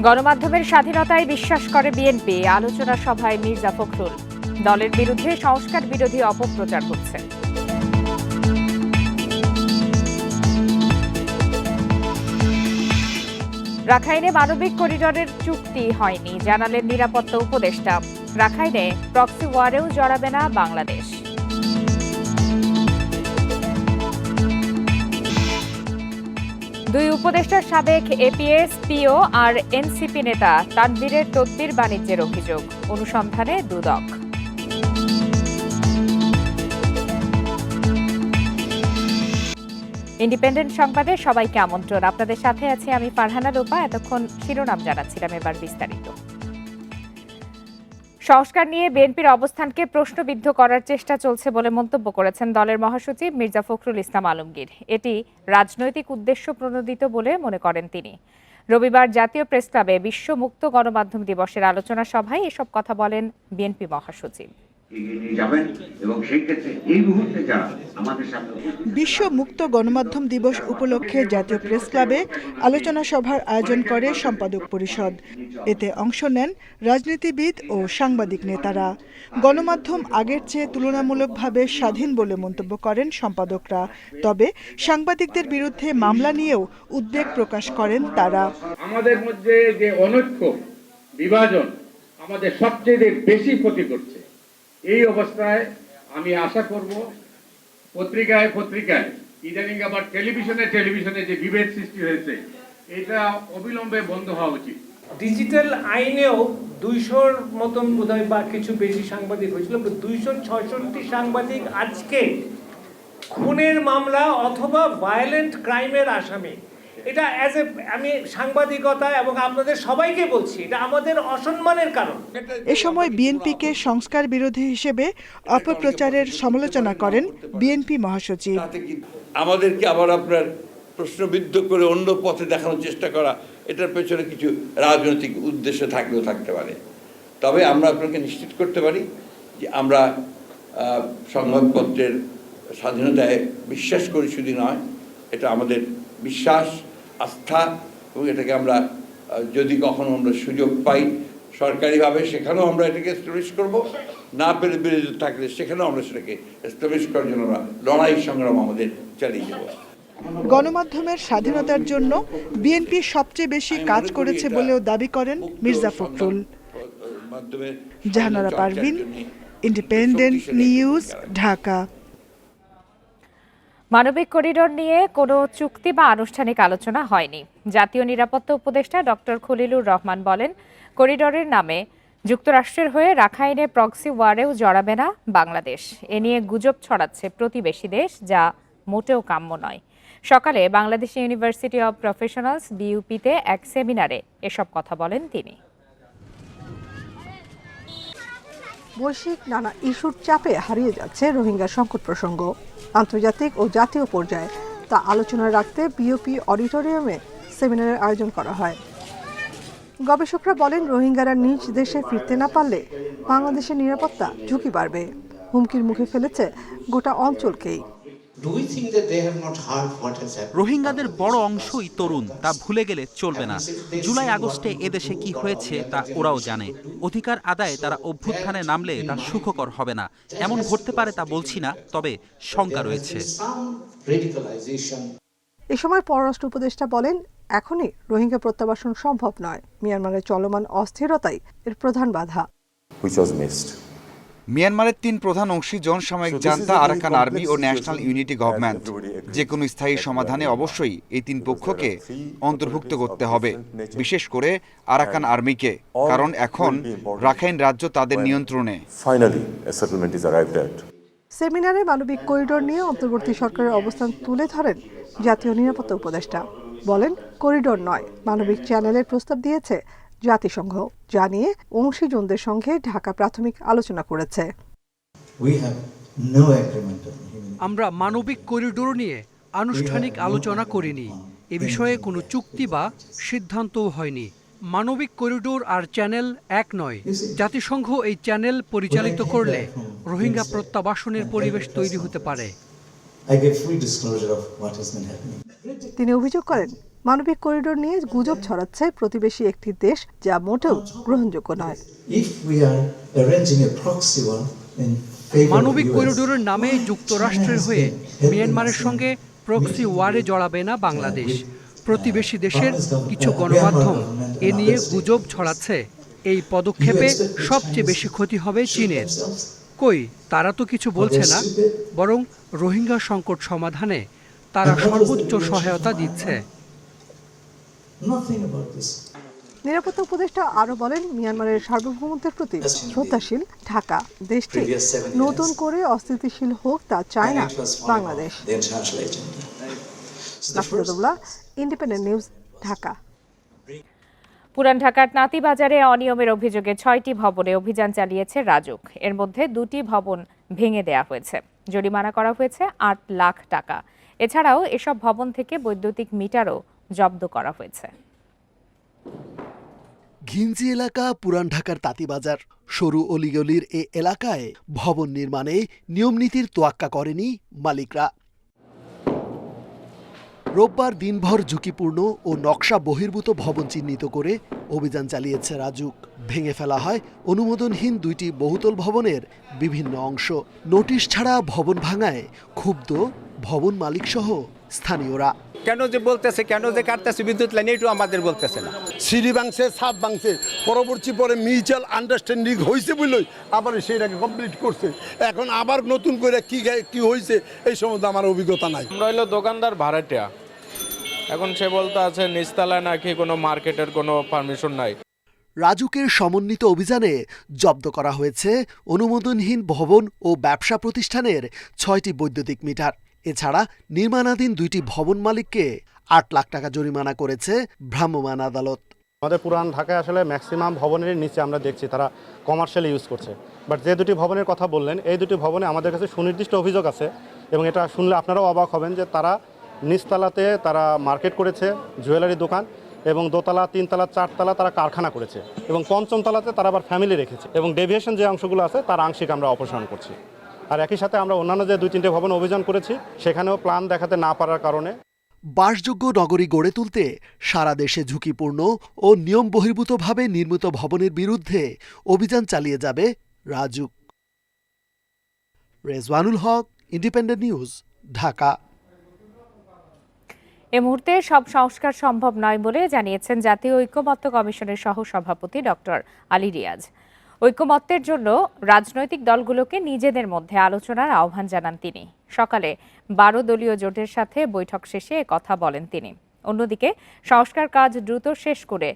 গণমাধ্যমের স্বাধীনতায় বিশ্বাস করে বিএনপি, আলোচনা সভায় মির্জা ফখরুল। দলের বিরুদ্ধে সংস্কার বিরোধী অপপ্রচার হচ্ছে। রাখাইনে মানবিক করিডোরের চুক্তি হয়নি, জানালেন নিরাপত্তা উপদেষ্টা। রাখাইনে প্রক্সি ওয়ারেও জড়াবে না বাংলাদেশ। দুই উপদেষ্টার সাবেক এপিএস, পিও আর এনসিপি নেতা তানভীরের তদবির বাণিজ্যের অভিযোগ, অনুসন্ধানে দুদক। ইন্ডিপেন্ডেন্ট সংবাদে সবাইকে আমন্ত্রণ। আপনাদের সাথে আছি আমি ফারহানা রূপা। এতক্ষণ শিরোনাম জানাচ্ছিলাম, এবার বিস্তারিত। সংস্কার নিয়ে বিএনপির অবস্থানকে প্রশ্নবিদ্ধ করার চেষ্টা চলছে বলে মন্তব্য করেছেন দলের মহাসচিব মির্জা ফখরুল ইসলাম আলমগীর। এটি রাজনৈতিক উদ্দেশ্য প্রণোদিত বলে মনে করেন তিনি। রবিবার জাতীয় প্রেসক্লাবে বিশ্ব মুক্ত গণমাধ্যম দিবসের আলোচনা সভায় এসব কথা বলেন বিএনপি মহাসচিব। বিশ্ব মুক্ত গণমাধ্যম দিবস উপলক্ষে জাতীয় প্রেস ক্লাবে আলোচনা সভার আয়োজন করে সম্পাদক পরিষদ। এতে অংশ নেন রাজনীতিবিদ ও সাংবাদিক নেতারা। গণমাধ্যম আগের চেয়ে তুলনামূলকভাবে স্বাধীন বলে মন্তব্য করেন সম্পাদকরা। তবে সাংবাদিকদের বিরুদ্ধে মামলা নিয়েও উদ্বেগ প্রকাশ করেন তারা। আমাদের মধ্যে যে অনৈক্য, বিভাজন আমাদের সবচেয়ে বেশি ক্ষতি করছে। এই অবস্থায় আমি আশা করব পত্রিকায় ইদানিং আবার টেলিভিশনে যে বিভেদ সৃষ্টি হয়েছে, এটা অবিলম্বে বন্ধ হওয়া উচিত। ডিজিটাল আইনেও 200-র মতন বোধহয় বা কিছু বেশি সাংবাদিক হয়েছিল। 266 সাংবাদিক আজকে খুনের মামলা অথবা ভায়োলেন্ট ক্রাইমের আসামি। এটা আমি সাংবাদিকতা এবং আপনাদের সবাইকে বলছি, এটা আমাদের অসম্মানের কারণ। এ সময় বিএনপিকে সংস্কার বিরোধী হিসেবে অপপ্রচারের সমালোচনা করেন বিএনপি মহাসচিব। আমাদেরকে আবার আপনার প্রশ্নবিদ্ধ করে অন্য পথে দেখানোর চেষ্টা করা, এটার পেছনে কিছু রাজনৈতিক উদ্দেশ্য থাকলেও থাকতে পারে। তবে আমরা আপনাকে নিশ্চিত করতে পারি যে আমরা সংবাদপত্রের স্বাধীনতায় বিশ্বাস করি, শুধু নয়, এটা আমাদের বিশ্বাস, আস্থা, এবং এটাকে আমরা যদি কখনো আমরা সুযোগ পাই সরকারিভাবে, সেখানেও আমরা এটাকে এস্টাবলিশ করব। না পেরে বিরোধী থাকলে সেখানেও আমরা সেটাকে এস্টাবলিশ করার জন্য আমরা লড়াই সংগ্রাম আমাদের চালিয়ে যাব। গণমাধ্যমের স্বাধীনতার জন্য বিএনপি সবচেয়ে বেশি কাজ করেছে বলেও দাবি করেন মির্জা ফখরুল। Jahanara Parvin, independent news, Dhaka. মানবিক করিডোর নিয়ে কোনো চুক্তি বা আনুষ্ঠানিক আলোচনা হয়নি। জাতীয় নিরাপত্তা উপদেষ্টা ডক্টর খলিলুর রহমান বলেন, করিডোরের নামে যুক্তরাষ্ট্রের হয়ে রাখাইনে প্রক্সি ওয়ারেও জড়াবে না বাংলাদেশ। এ নিয়ে গুজব ছড়াচ্ছে প্রতিবেশী দেশ, যা মোটেও কাম্য নয়। সকালে বাংলাদেশ ইউনিভার্সিটি অব প্রফেশনালস বিইউপিতে এক সেমিনারে এসব কথা বলেন তিনি। বৈশ্বিক নানা ইস্যুর চাপে হারিয়ে যাচ্ছে রোহিঙ্গা সংকট প্রসঙ্গ। আন্তর্জাতিক ও জাতীয় পর্যায়ে তা আলোচনায় রাখতে বিইউপি অডিটোরিয়ামে সেমিনারের আয়োজন করা হয়। গবেষকরা বলেন, রোহিঙ্গারা নিজ দেশে ফিরতে না পারলে বাংলাদেশের নিরাপত্তা ঝুঁকি বাড়বে। হুমকির মুখে ফেলেছে গোটা অঞ্চলকেই। রোহিঙ্গাদের বড় অংশই তরুণ, তা ভুলে গেলে চলবে না। জুলাই আগস্টে এদেশে কি হয়েছে তা ওরাও জানে। অধিকার আদায়ে তারা অভ্যুত্থানে নামলে তা সুখকর হবে না। এমন ঘটতে পারে তা বলছি না, তবে শঙ্কা রয়েছে। এ সময় পররাষ্ট্র উপদেষ্টা বলেন, এখনই রোহিঙ্গা প্রত্যাবাসন সম্ভব নয়। মিয়ানমারের চলমান অস্থিরতাই এর প্রধান বাধা। মিয়ানমারের 3 প্রধান অংশী জনসাময়িক জান্তা, আরাকান আর্মি ও ন্যাশনাল ইউনিটি গভর্নমেন্ট। যে কোনো স্থায়ী সমাধানে অবশ্যই এই 3 পক্ষকে অন্তর্ভুক্ত করতে হবে, বিশেষ করে আরাকান আর্মিকে, কারণ এখন রাখাইন রাজ্য তাদের নিয়ন্ত্রণে। সেমিনারে মানবিক করিডোর নিয়ে অন্তর্বর্তী সরকারের অবস্থান তুলে ধরেন জাতীয় নিরাপত্তা উপদেষ্টা। বলেন, করিডোর নয়, মানবিক চ্যানেলের প্রস্তাব দিয়েছে জাতিসংঘ, যা নিয়ে অংশীজনদের সঙ্গে ঢাকা প্রাথমিক আলোচনা করেছে। আমরা মানবিক করিডোর নিয়ে আনুষ্ঠানিক আলোচনা করিনি। এ বিষয়ে কোনো চুক্তি বা সিদ্ধান্তও হয়নি। মানবিক করিডোর আর চ্যানেল এক নয়। জাতিসংঘ এই চ্যানেল পরিচালিত করলে রোহিঙ্গা প্রত্যাবাসনের পরিবেশ তৈরি হতে পারে। তিনি অভিযোগ করেন, মানবিক করিডোর নিয়ে গুজব ছড়াচ্ছে প্রতিবেশী একটি দেশ, যা মোটেও গ্রহণযোগ্য নয়। মানবিক করিডোরের নামে যুক্তরাষ্ট্রের হয়ে মিয়ানমারের সঙ্গে প্রক্সি ওয়ারে জড়াবে না বাংলাদেশ। প্রতিবেশী দেশের কিছু গণমাধ্যম এ নিয়ে গুজব ছড়াচ্ছে। এই পদক্ষেপে সবচেয়ে বেশি ক্ষতি হবে চীনের। কই, তারা তো কিছু বলছে না, বরং রোহিঙ্গা সংকট সমাধানে তারা সর্বোচ্চ সহায়তা দিচ্ছে। নিরাপত্তা উপদেষ্টা আরও বলেন, মিয়ানমারের সার্বভৌমত্বের প্রতি শ্রদ্ধাশীল ঢাকা। দেশটি নতুন করে অস্থিতিশীল হোক তা চায় না বাংলাদেশ। Nafidullah, independent news, Dhaka. পুরান ঢাকার নাতিবাজারে অনিয়মের অভিযোগে 6টি ভবনে অভিযান চালিয়েছে রাজুক। এর মধ্যে 2টি ভবন ভেঙে দেয়া হয়েছে। জরিমানা করা হয়েছে 8 লাখ টাকা। এছাড়াও এসব ভবন থেকে বৈদ্যুতিক মিটারও জব্দ করা হয়েছে। ঘিঞ্জি এলাকা পুরান ঢাকার তাঁতিবাজার। সরু অলিগলির এ এলাকায় ভবন নির্মাণে নিয়মনীতির তোয়াক্কা করেনি মালিকরা। রোববার দিনভর ঝুঁকিপূর্ণ ও নকশা বহির্ভূত ভবন চিহ্নিত করে অভিযান চালিয়েছে রাজুক। ভেঙে ফেলা হয় অনুমোদনহীন 2টি বহুতল ভবনের বিভিন্ন অংশ। নোটিশ ছাড়া ভবন ভাঙায় ক্ষুব্ধ ভবন মালিকসহ স্থানীয়রা। কেন যে বলতেছে, কেন যে কাটতেছে বিদ্যুৎ লাইন, এটু আমাদের বলতেছে না। সিঁড়ি ভাঙছে, ছাদ ভাঙছে, পরবর্তী পরে মিউচুয়াল আন্ডারস্ট্যান্ডিং হয়েছে বললেই আবার সেইটাকে কমপ্লিট করছে। এখন আবার নতুন করে কি হয়েছে এই সম্বন্ধে আমার অভিজ্ঞতা নাই। আমরা হইলো দোকানদার ভাড়াটিয়া, এখন সে বলতে আছে নিচতলায় নাকি কোনো মার্কেটের কোনো পারমিশন নাই। রাজুকের সমন্বিত অভিযানে জব্দ করা হয়েছে অনুমোদনহীন ভবন ও ব্যবসা প্রতিষ্ঠানের 6টি বৈদ্যুতিক মিটার। এছাড়া নির্মাণাধীন 2টি ভবন মালিককে 8 লাখ টাকা জরিমানা করেছে ভ্রাম্যমাণ আদালত। আমাদের পুরান ঢাকায় আসলে ম্যাক্সিমাম ভবনের নিচে আমরা দেখছি তারা কমার্শিয়াল ইউজ করছে। বাট যে 2টি ভবনের কথা বললেন, এই 2টি ভবনে আমাদের কাছে সুনির্দিষ্ট অভিযোগ আছে, এবং এটা শুনলে আপনারাও অবাক হবেন যে তারা নিচতলাতে তারা মার্কেট করেছে, জুয়েলারি দোকান, এবং দোতলা, 3 তলা, 4 তলা তারা কারখানা করেছে, এবং 5ম তলাতে তারা আবার ফ্যামিলি রেখেছে, এবং ডেভিয়েশন যে অংশগুলো আছে তার আংশিক আমরা অপসারণ করছি। আর একই সাথে আমরা অন্যান্য যে 2-3টে ভবন অভিযান করেছি, সেখানেও প্ল্যান দেখাতে না পারার কারণে। বাসযোগ্য নগরী গড়ে তুলতে সারা দেশে ঝুঁকিপূর্ণ ও নিয়ম বহির্ভূতভাবে নির্মিত ভবনের বিরুদ্ধে অভিযান চালিয়ে যাবে রাজুক। রেজওয়ানুল হক, ইন্ডিপেন্ডেন্ট নিউজ, ঢাকা। এ মুহূর্তে সব সংস্কার সম্ভব নয় বলে জানিয়েছেন জাতীয় ঐক্যমত্য কমিশনের সহসভাপতি ডক্টর আলী রিয়াজ। ঐক্যমত্যের জন্য রাজনৈতিক দলগুলোকে নিজেদের মধ্যে আলোচনার আহ্বান জানান তিনি। সকালে 12 দলীয় জোটের সাথে বৈঠক শেষে কথা বলেন তিনি। অন্যদিকে সংস্কার কাজ দ্রুত শেষ করে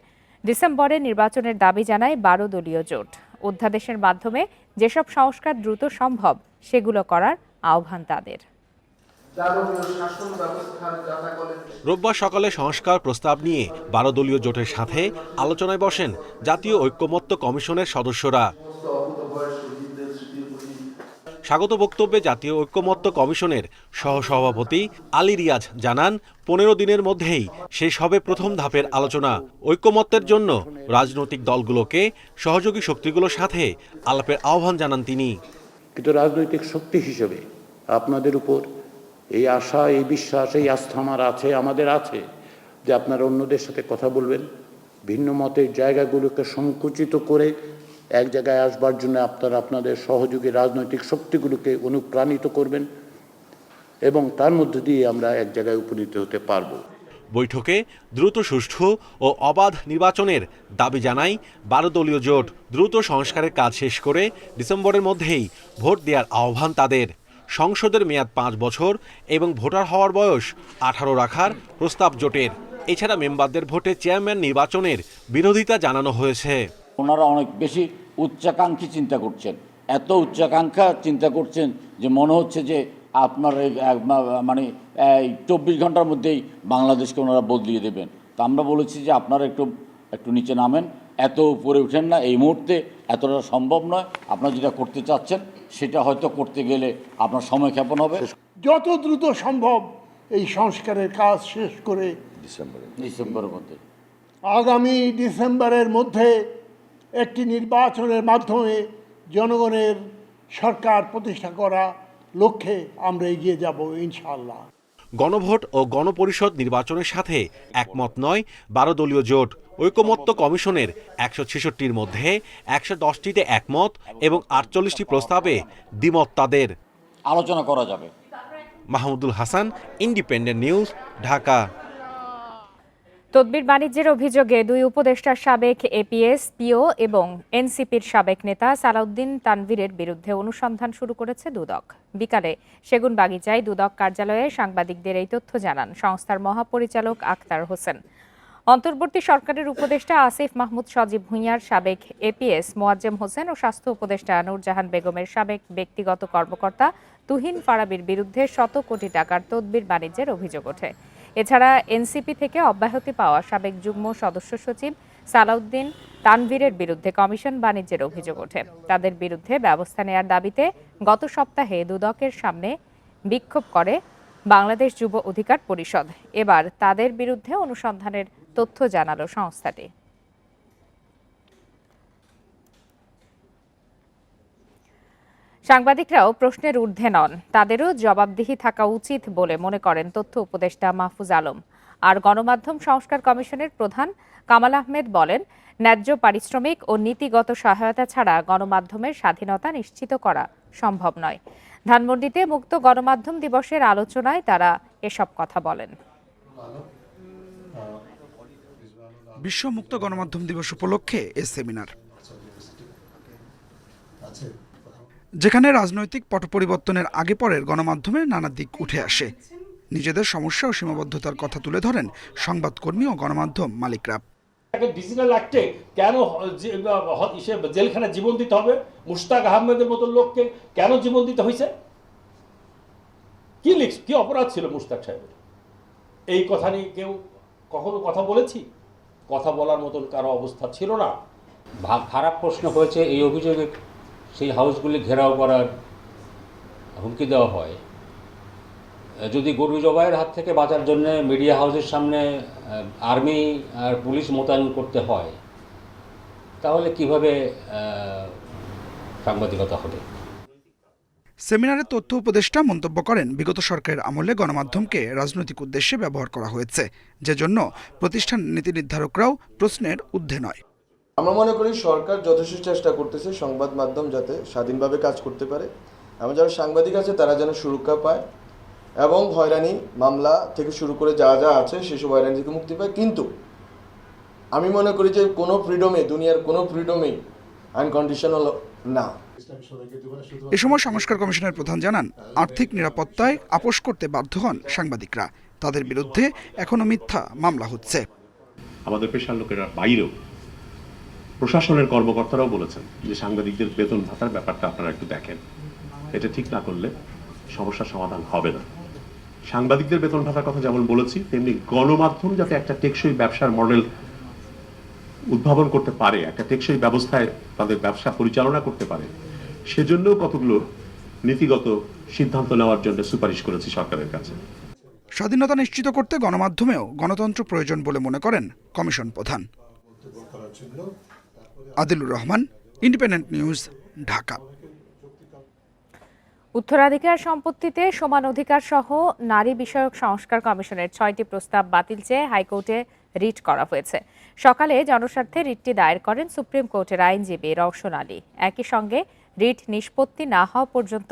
ডিসেম্বরে নির্বাচনের দাবি জানায় 12 দলীয় জোট। অধ্যাদেশের মাধ্যমে যেসব সংস্কার দ্রুত সম্ভব সেগুলো করার আহ্বান তাদের। রোববার সকালে সংস্কার প্রস্তাব নিয়ে 12 দলীয় জোটের সাথে আলোচনায় বসেন জাতীয় ঐক্যমত্য কমিশনের সদস্যরা। স্বাগত বক্তব্যে জাতীয় ঐক্যমত্য কমিশনের সহসভাপতি আলী রিয়াজ জানান, 15 দিনের মধ্যেই শেষ হবে প্রথম ধাপের আলোচনা। ঐক্যমত্যের জন্য রাজনৈতিক দলগুলোকে সহযোগী শক্তিগুলোর সাথে আলাপের আহ্বান জানান তিনি। কিন্তু রাজনৈতিক শক্তি হিসেবে আপনাদের উপর এই আশা, এই বিশ্বাস, এই আস্থা আমার আছে, আমাদের আছে, যে আপনারা অন্যদের সাথে কথা বলবেন, ভিন্ন মতের জায়গাগুলোকে সংকুচিত করে এক জায়গায় আসবার জন্য আপনারা আপনাদের সহযোগী রাজনৈতিক শক্তিগুলোকে অনুপ্রাণিত করবেন, এবং তার মধ্য দিয়ে আমরা এক জায়গায় উপনীত হতে পারব। বৈঠকে দ্রুত সুষ্ঠু ও অবাধ নির্বাচনের দাবি জানায় 12 দলীয় জোট। দ্রুত সংস্কারের কাজ শেষ করে ডিসেম্বরের মধ্যেই ভোট দেওয়ার আহ্বান তাদের। সংসদের মেয়াদ 5 বছর এবং ভোটার হওয়ার বয়স 18 রাখার প্রস্তাব জোটের। এছাড়া মেম্বারদের ভোটে চেয়ারম্যান নির্বাচনের বিরোধিতা জানানো হয়েছে। ওনারা অনেক বেশি উচ্চাকাঙ্ক্ষী চিন্তা করছেন, এত উচ্চাকাঙ্ক্ষা চিন্তা করছেন যে মনে হচ্ছে যে আপনার মানে 24 ঘন্টার মধ্যেই বাংলাদেশকে ওনারা বদলিয়ে দেবেন। তা আমরা বলেছি যে আপনারা একটু নিচে নামেন, এত উপরে উঠেন না, এই মুহূর্তে এতটা সম্ভব নয়। আপনারা যেটা করতে চাচ্ছেন সেটা হয়তো করতে গেলে আপনার সময় ক্ষেপণ হবে। যত দ্রুত সম্ভব এই সংস্কারের কাজ শেষ করে ডিসেম্বরের মধ্যে, আগামী ডিসেম্বরের মধ্যে একটি নির্বাচনের মাধ্যমে জনগণের সরকার প্রতিষ্ঠা করা লক্ষ্যে আমরা এগিয়ে যাব ইনশাআল্লাহ। গণভোট ও গণপরিষদ নির্বাচনের সাথে একমত নয় 12 দলীয় জোট। ঐকমত্য কমিশনের 166টির মধ্যে 110টিতে একমত এবং 48টি প্রস্তাবে দ্বিমত তাদের। আলোচনা করা যাবে। Mahmudul Hasan, independent news, Dhaka. তদবির বাণিজ্যের অভিযোগে 2 উপদেষ্টার সাবেক এপিএস, পিও এবং এনসিপির সাবেক নেতা সালাউদ্দিন তানভীরের বিরুদ্ধে অনুসন্ধান শুরু করেছে দুদক। বিকালে সেগুনবাগিচায় দুদক কার্যালয়ে সাংবাদিকদের এই তথ্য জানান সংস্থার মহাপরিচালক আখতার হোসেন। অন্তর্বর্তী সরকারের উপদেষ্টা আসিফ মাহমুদ সজীব ভুঁইয়ার সাবেক এপিএস মোয়াজ্জেম হোসেন ও স্বাস্থ্য উপদেষ্টা নূরজাহান বেগমের সাবেক ব্যক্তিগত কর্মকর্তা তুহিন ফারাবির বিরুদ্ধে শত কোটি টাকার তদবির বাণিজ্যের অভিযোগ ওঠে। এছাড়া এনসিপি থেকে অব্যাহতি পাওয়া সাবেক যুগ্ম সদস্য সচিব সালাউদ্দিন তানভীরের বিরুদ্ধে কমিশন বাণিজ্যের অভিযোগ ওঠে। তাদের বিরুদ্ধে ব্যবস্থা নেয়ার দাবিতে গত সপ্তাহে দুদকের সামনে বিক্ষোভ করে বাংলাদেশ যুব অধিকার পরিষদ। এবার তাদের বিরুদ্ধে অনুসন্ধানের তথ্য জানালো সংস্থাটি। সাংবাদিকরাও প্রশ্নের ঊর্ধ্বে নন, তাদেরও জবাবদিহি থাকা উচিত বলে মনে করেন তথ্য উপদেষ্টা মাহফুজ আলম। আর গণমাধ্যম সংস্কার কমিশনের প্রধান কামাল আহমেদ বলেন, ন্যায্য পারিশ্রমিক ও নীতিগত সহায়তা ছাড়া গণমাধ্যমের স্বাধীনতা নিশ্চিত করা সম্ভব নয়। ধানমন্ডিতে মুক্ত গণমাধ্যম দিবসের আলোচনায় তারা এসব কথা বলেন। বিশ্ব মুক্ত গণমাধ্যম দিবস উপলক্ষে এ সেমিনার, যেখানে রাজনৈতিক পট পরিবর্তনের আগে পরের গণমাধ্যমের নানা দিক উঠে আসে। নিজেদের সমস্যা ও সীমাবদ্ধতার কথা তুলে ধরেন সংবাদকর্মী ও গণমাধ্যম মালিকরা। ডিজিটাল অ্যাক্টে কেন জেলখানা জীবন দিতে হবে? মুশতাক আহমেদের মতো লোককে কেন জীবন দিতে হয়েছে? কি অপরাধ ছিল মুশতাক সাহেবের? এই কথা নিয়ে কেউ কখনো কথা বলেছি? কথা বলার মতন কারো অবস্থা ছিল না। খারাপ প্রশ্ন হয়েছে, এই অভিযোগে সেই হাউসগুলি ঘেরাও করার হুমকি দেওয়া হয়। যদি গরু জবাইয়ের হাত থেকে বাঁচার জন্য মিডিয়া হাউসের সামনে আর্মি আর পুলিশ মোতায়েন করতে হয়, তাহলে কিভাবে সাংবাদিকতা হবে? সেমিনারে তথ্য উপদেষ্টা মন্তব্য করেন, বিগত সরকারের আমলে গণমাধ্যমকে রাজনৈতিক উদ্দেশ্যে ব্যবহার করা হয়েছে, যে জন্য প্রতিষ্ঠান নীতি নির্ধারকরাও প্রশ্নের ঊর্ধ্বে নয়। আমরা মনে করি সরকার যথেষ্ট চেষ্টা করতেছে সংবাদ মাধ্যম যাতে স্বাধীনভাবে কাজ করতে পারে এবং যারা সাংবাদিক আছে তারা যেন সুরক্ষা পায় এবং হয়রানি মামলা থেকে শুরু করে যা যা আছে সেসব হয়রানি থেকে মুক্তি পায়। কিন্তু আমি মনে করি যে কোনো ফ্রিডমে, দুনিয়ার কোনো ফ্রিডমেই আনকন্ডিশনাল না। এ সময় সংস্কার কমিশনের প্রধান জানান, আর্থিক নিরাপত্তায় আপোষ করতে বাধ্য হন সাংবাদিকরা। তাদের বিরুদ্ধে এখনো মিথ্যা মামলা হচ্ছে। আমাদের পেশার লোকেরা বাইরেও প্রশাসনের কর্মকর্তারাও বলেছেন যে সাংবাদিকদের বেতন ভাতার ব্যাপারটা আপনারা একটু দেখেন, এটা ঠিক না করলে সমস্যার সমাধান হবে না। সাংবাদিকদের বেতন ভাতার কথা যেমন বলেছি, তেমনি গণমাধ্যম যাতে একটা টেকসই ব্যবসার মডেল উদ্ভাবন করতে পারে, একটা টেকসই ব্যবস্থায় তাদের ব্যবসা পরিচালনা করতে পারে, সেজন্যও কতগুলো নীতিগত সিদ্ধান্ত নেওয়ার জন্য সুপারিশ করেছি সরকারের কাছে। স্বাধীনতা নিশ্চিত করতে গণমাধ্যমেও গণতন্ত্র প্রয়োজন বলে মনে করেন কমিশন প্রধান। Adilur Rahman, independent news, Dhaka. উত্তরাধিকার সম্পত্তিতে সমান অধিকার সহ নারী বিষয়ক সংস্কার কমিশনের 6টি প্রস্তাব বাতিল চেয়ে হাইকোর্টে রিট করা হয়েছে। সকালে জনস্বার্থে রিটটি দায়ের করেন সুপ্রিম কোর্টের আইনজীবী রওশন আলী। একই সঙ্গে রিট নিষ্পত্তি না হওয়া পর্যন্ত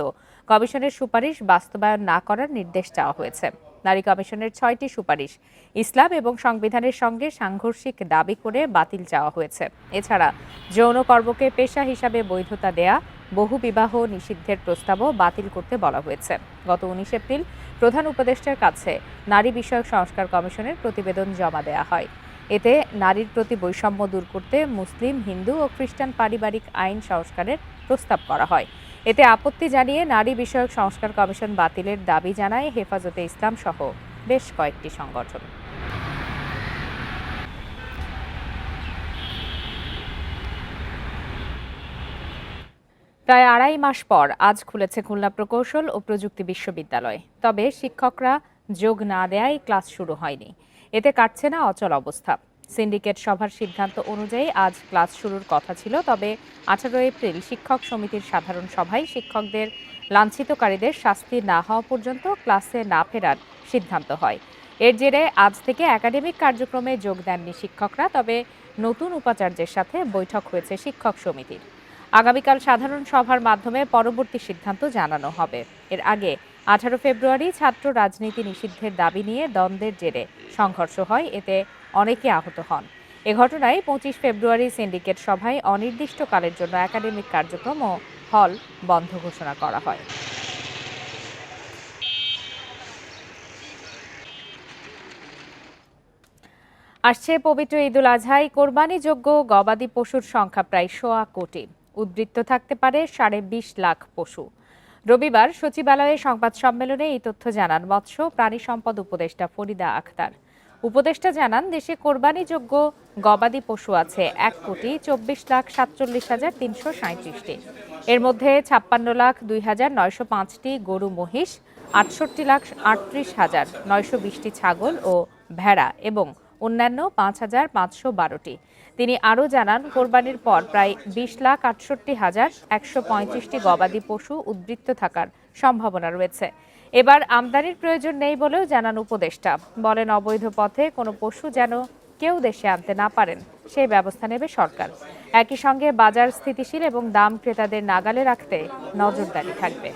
কমিশনের সুপারিশ বাস্তবায়ন না করার নির্দেশ চাওয়া হয়েছে। নারী কমিশনের 6টি সুপারিশ ইসলাম এবং সংবিধানের সঙ্গে সাংঘর্ষিক দাবি করে বাতিল চাওয়া হয়েছে। এছাড়া যৌন কর্মকে পেশা হিসাবে বৈধতা দেয়া, বহু বিবাহ নিষিদ্ধের প্রস্তাবও বাতিল করতে বলা হয়েছে। গত 19 এপ্রিল প্রধান উপদেষ্টার কাছে নারী বিষয়ক সংস্কার কমিশনের প্রতিবেদন জমা দেওয়া হয়। এতে নারীর প্রতি বৈষম্য দূর করতে মুসলিম, হিন্দু ও খ্রিস্টান পারিবারিক আইন সংস্কারের প্রস্তাব করা হয়। এতে আপত্তি জানিয়ে নারী বিষয়ক সংস্কার কমিশন বাতিলের দাবি জানায় হেফাজতে ইসলাম সহ বেশ কয়েকটি সংগঠন। প্রায় 2.5 মাস পর আজ খুলেছে খুলনা প্রকৌশল ও প্রযুক্তি বিশ্ববিদ্যালয়। তবে শিক্ষকরা যোগ না দেয়ায় ক্লাস শুরু হয়নি। এতে কাটছে না অচল অবস্থা। সিন্ডিকেট সভার সিদ্ধান্ত অনুযায়ী আজ ক্লাস শুরুর কথা ছিল, তবে 18 এপ্রিল শিক্ষক সমিতির সাধারণ সভায় শিক্ষকদের লাঞ্ছিতকারীদের শাস্তি না হওয়া পর্যন্ত ক্লাসে না ফেরার সিদ্ধান্ত হয়। এর জেরে আজ থেকে একাডেমিক কার্যক্রমে যোগ দেননি শিক্ষকরা, তবে নতুন উপাচার্যের সাথে বৈঠক হয়েছে শিক্ষক সমিতির। আগামীকাল সাধারণ সভার মাধ্যমে পরবর্তী সিদ্ধান্ত জানানো হবে। এর আগে 18 ফেব্রুয়ারি ছাত্র রাজনীতি নিষিদ্ধের দাবি নিয়ে দ্বন্দ্বের জেরে সংঘর্ষ হয়, এতে অনেকে আহত হন। এ ঘটনায় 25 ফেব্রুয়ারি সিন্ডিকেট সভায় অনির্দিষ্টকালের জন্য একাডেমিক কার্যক্রম ও হল বন্ধ ঘোষণা করা হয়। আসছে পবিত্র ঈদুল আজহায় কোরবানিযোগ্য গবাদি পশুর সংখ্যা প্রায় 1.25 কোটি। উদ্বৃত্ত থাকতে পারে 20.5 লাখ পশু। রবিবার সচিবালয়ে সংবাদ সম্মেলনে এই তথ্য জানান মৎস্য প্রাণী সম্পদ উপদেষ্টা ফরিদা আখতার। উপদেষ্টা জানান, দেশে কোরবানিযোগ্য গবাদি পশু আছে 1,24,47,337টি। এর মধ্যে 56,02,905টি গরু মহিষ, 68,38,920টি ছাগল ও ভেড়া এবং অন্যান্য 5,512টি। তিনি আরও জানান, কোরবানির পর প্রায় 20,68,135টি গবাদি পশু উদ্বৃত্ত থাকার সম্ভাবনা রয়েছে। এবার আমদানির প্রয়োজন নেই বলেও জানান উপদেষ্টা। বলেন, অবৈধ পথে কোনো পশু যেন কেউ দেশে আনতে না পারেন সেই ব্যবস্থা নেবে সরকার। একই সঙ্গে বাজার স্থিতিশীল এবং দাম ক্রেতাদের নাগালে রাখতে নজরদারি থাকবে।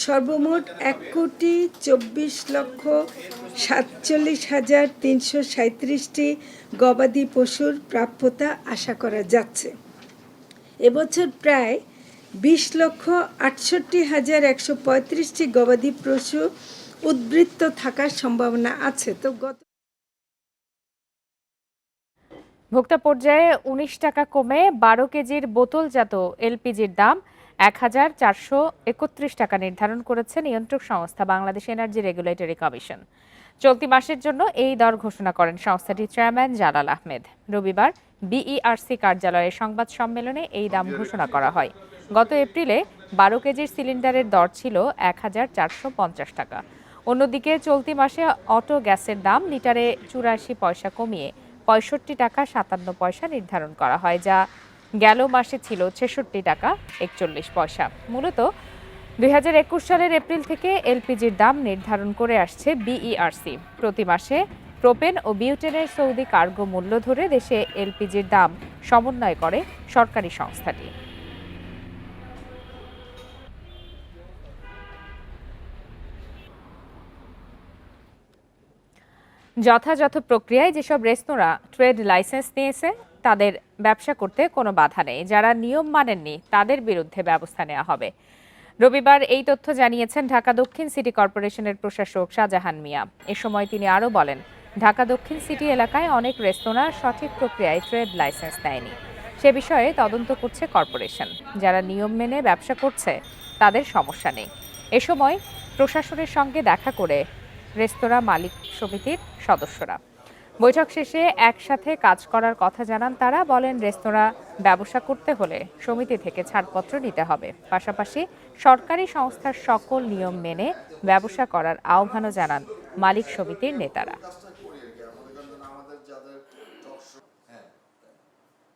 সর্বমোট 1,24,47,337টি গবাদি পশুর প্রাপ্যতা আশা করা যাচ্ছে। এবছর প্রায় 20,68,135টি গবাদি পশু উদ্বৃত্ত থাকার সম্ভাবনা আছে। তো ভোক্তা পর্যায়ে 19 টাকা কমে 12 কেজির বোতলজাত এলপিজির দাম 1,431 টাকা নির্ধারণ করেছে নিয়ন্ত্রক সংস্থা বাংলাদেশ এনার্জি রেগুলেটরি কমিশন। চলতি মাসের জন্য এই দর ঘোষণা করেন সংস্থাটির চেয়ারম্যান জালাল আহমেদ। রবিবার বিইআরসি কার্যালয়ে সংবাদ সম্মেলনে এই দাম ঘোষণা করা হয়। গত এপ্রিলে 12 কেজির সিলিন্ডারের দর ছিল 1,450 টাকা। অন্যদিকে চলতি মাসে অটো গ্যাসের দাম লিটারে 84 পয়সা কমিয়ে 65 টাকা 57 পয়সা নির্ধারণ করা হয়, যা গেল মাসে ছিল 66 টাকা 41 পয়সা। মূলত 2021 সালের এপ্রিল থেকে এলপিজির দাম নির্ধারণ করে আসছে বিইআরসি। প্রতি মাসে প্রোপেন ও বিউটেনের সৌদি কার্গো মূল্য ধরে দেশে এলপিজির দাম সমন্বয় করে সরকারি সংস্থাটি। যথাযথ প্রক্রিয়ায় যেসব রেস্তোরাঁ ট্রেড লাইসেন্স নিয়েছে তাদের ব্যবসা করতে কোনো বাধা নেই। যারা নিয়ম মানেননি তাদের বিরুদ্ধে ব্যবস্থা নেওয়া হবে। রবিবার এই তথ্য জানিয়েছেন ঢাকা দক্ষিণ সিটি কর্পোরেশনের প্রশাসক শাহজাহান মিয়া। এ সময় তিনি আরও বলেন, ঢাকা দক্ষিণ সিটি এলাকায় অনেক রেস্তোরাঁ সঠিক প্রক্রিয়ায় ট্রেড লাইসেন্স নেয়নি। সে বিষয়ে তদন্ত করছে কর্পোরেশন। যারা নিয়ম মেনে ব্যবসা করছে তাদের সমস্যা নেই। এ সময় প্রশাসনের সঙ্গে দেখা করে রেস্তোরাঁ মালিক সমিতির সদস্যরা। বৈঠক শেষে একসাথে কাজ করার কথা জানান তারা। বলেন, রেস্তোরাঁ ব্যবসা করতে হলে সমিতি থেকে ছাড়পত্র নিতে হবে। পাশাপাশি সরকারি সংস্থার সকল নিয়ম মেনে ব্যবসা করার আহ্বানও জানান মালিক সমিতির নেতারা।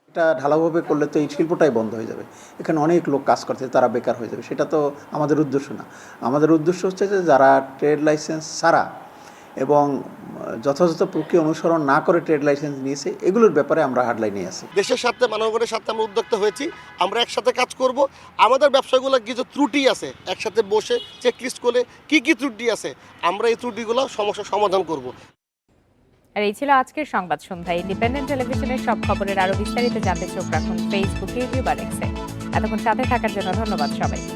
এটা ঢালাওভাবে করলে তো এই শিল্পটাই বন্ধ হয়ে যাবে। এখানে অনেক লোক কাজ করতে, তারা বেকার হয়ে যাবে। সেটা তো আমাদের উদ্দেশ্য না। আমাদের উদ্দেশ্য হচ্ছে যে যারা ট্রেড লাইসেন্স ছাড়া এবং যথাযথ প্রক্রিয়া অনুসরণ না করে ট্রেড লাইসেন্স নিয়েছে, এগুলোর ব্যাপারে আমরা হার্ডলাইনে আছি। দেশের সাথে মানবগণের সাথে আমরা উদ্যোক্তা হয়েছি। আমরা একসাথে কাজ করব। আমাদের ব্যবসাগুলো কিছু ত্রুটি আছে, একসাথে বসে চেকলিস্ট করে কি কি ত্রুটি আছে আমরা এই ত্রুটিগুলো সমস্যার সমাধান করব। আর এই ছিল আজকের সংবাদ সন্ধ্যা। ইন্ডিপেন্ডেন্ট টেলিভিশনের সব খবরের আরো বিস্তারিত জানতে চোখ রাখুন ফেসবুকে, ইউটিউব আর এক্সে। এতক্ষণ সাথে থাকার জন্য ধন্যবাদ সবাইকে।